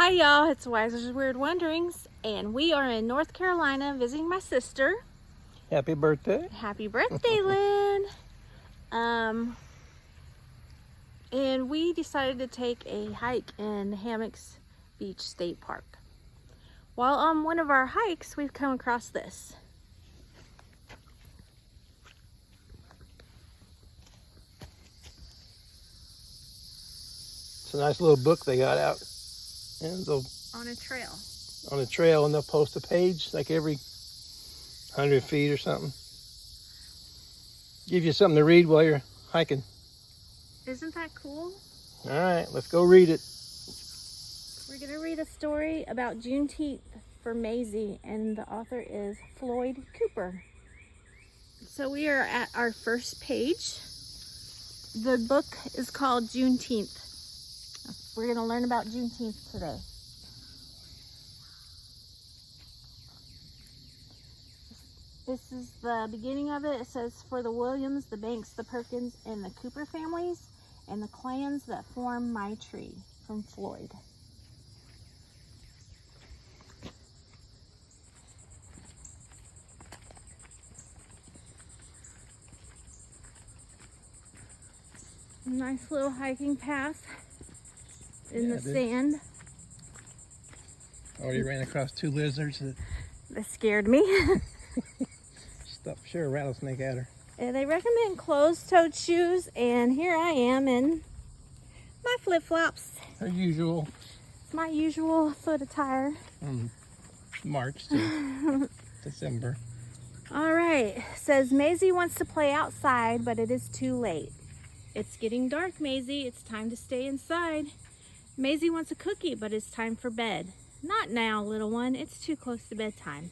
Hi y'all, it's Wiser's Weird Wonderings, and we are in North Carolina visiting my sister. Happy birthday. Happy birthday, Lynn. And we decided to take a hike in Hammocks Beach State Park. While on one of our hikes, we've come across this. It's a nice little book they got out. And they'll, On a trail. on a trail, and they'll post a page like every 100 feet or something. Give you something to read while you're hiking. Isn't that cool? All right, let's go read it. We're going to read a story about Juneteenth for Maisie, and the author is Floyd Cooper. So we are at our first page. The book is called Juneteenth. We're going to learn about Juneteenth today. This is the beginning of it. It says, for the Williams, the Banks, the Perkins, and the Cooper families, and the clans that form my tree, from Floyd. Nice little hiking path in the sand. Already ran across two lizards That scared me. that sure a rattlesnake at her. They recommend closed-toed shoes, and here I am in my flip-flops. Her usual. It's my usual foot attire. March to December. All right, says Maisie wants to play outside, but it is too late. It's getting dark, Maisie. It's time to stay inside. Maisie wants a cookie, but it's time for bed. Not now, little one. It's too close to bedtime.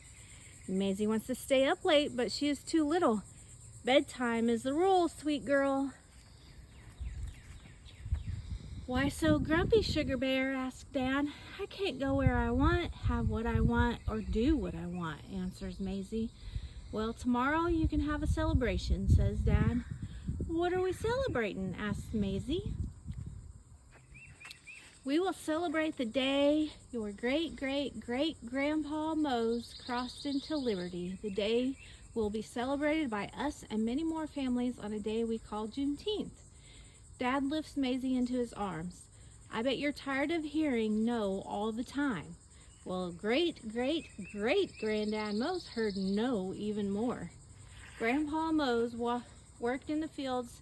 Maisie wants to stay up late, but she is too little. Bedtime is the rule, sweet girl. Why so grumpy, Sugar Bear? Asked Dad. I can't go where I want, have what I want, or do what I want, answers Maisie. Well, tomorrow you can have a celebration, says Dad. What are we celebrating? Asks Maisie. We will celebrate the day your great-great-great-grandpa Mose crossed into liberty. The day will be celebrated by us and many more families on a day we call Juneteenth. Dad lifts Maisie into his arms. I bet you're tired of hearing no all the time. Well, great-great-great-granddad Mose heard no even more. Grandpa Mose worked in the fields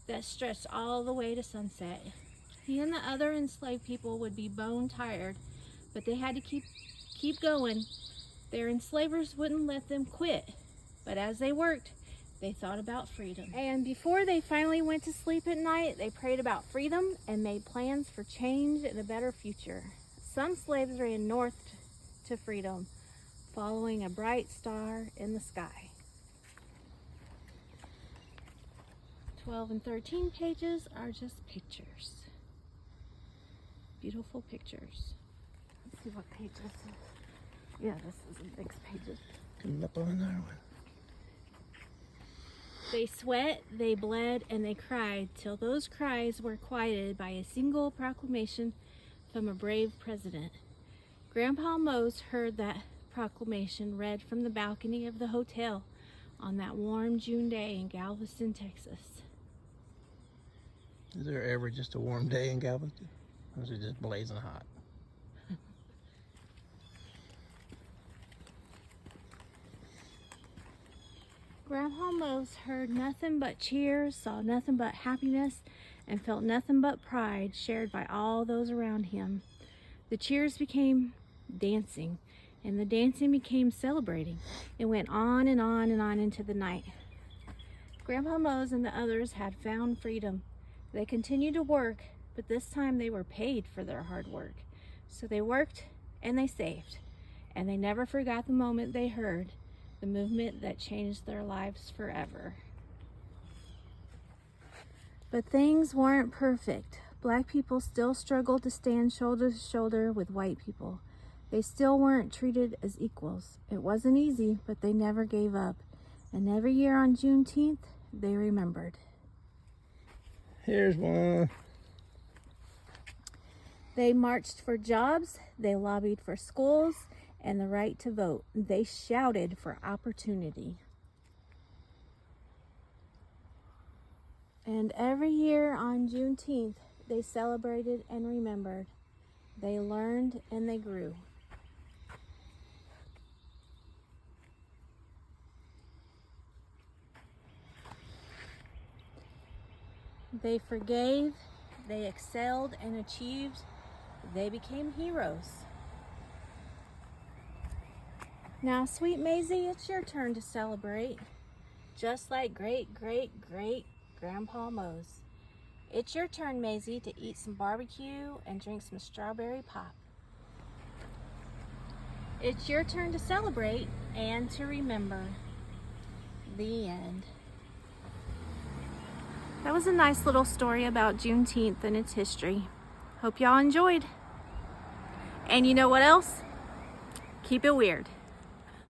that stretched all the way to sunset. He and the other enslaved people would be bone tired, but they had to keep going. Their enslavers wouldn't let them quit, but as they worked, they thought about freedom. And before they finally went to sleep at night, they prayed about freedom and made plans for change and a better future. Some slaves ran north to freedom, following a bright star in the sky. 12 and 13 pages are just pictures. Beautiful pictures. Let's see what page this is. Yeah, this is the next pages. Coming up on another one. They sweat, they bled, and they cried till those cries were quieted by a single proclamation from a brave president. Grandpa Mose heard that proclamation read from the balcony of the hotel on that warm June day in Galveston, Texas. Is there ever just a warm day in Galveston? Or is it just blazing hot? Grandpa Mose heard nothing but cheers, saw nothing but happiness, and felt nothing but pride shared by all those around him. The cheers became dancing, and the dancing became celebrating. It went on and on and on into the night. Grandpa Mose and the others had found freedom. They continued to work, but this time they were paid for their hard work. So they worked and they saved, and they never forgot the moment they heard the movement that changed their lives forever. But things weren't perfect. Black people still struggled to stand shoulder to shoulder with white people. They still weren't treated as equals. It wasn't easy, but they never gave up. And every year on Juneteenth, they remembered. Here's one. They marched for jobs, they lobbied for schools and the right to vote. They shouted for opportunity. And every year on Juneteenth, they celebrated and remembered. They learned and they grew. They forgave, they excelled and achieved. They became heroes. Now, sweet Maisie, it's your turn to celebrate. Just like great-great-great-grandpa Mose. It's your turn, Maisie, to eat some barbecue and drink some strawberry pop. It's your turn to celebrate and to remember. The end. That was a nice little story about Juneteenth and its history. Hope y'all enjoyed. And you know what else? Keep it weird.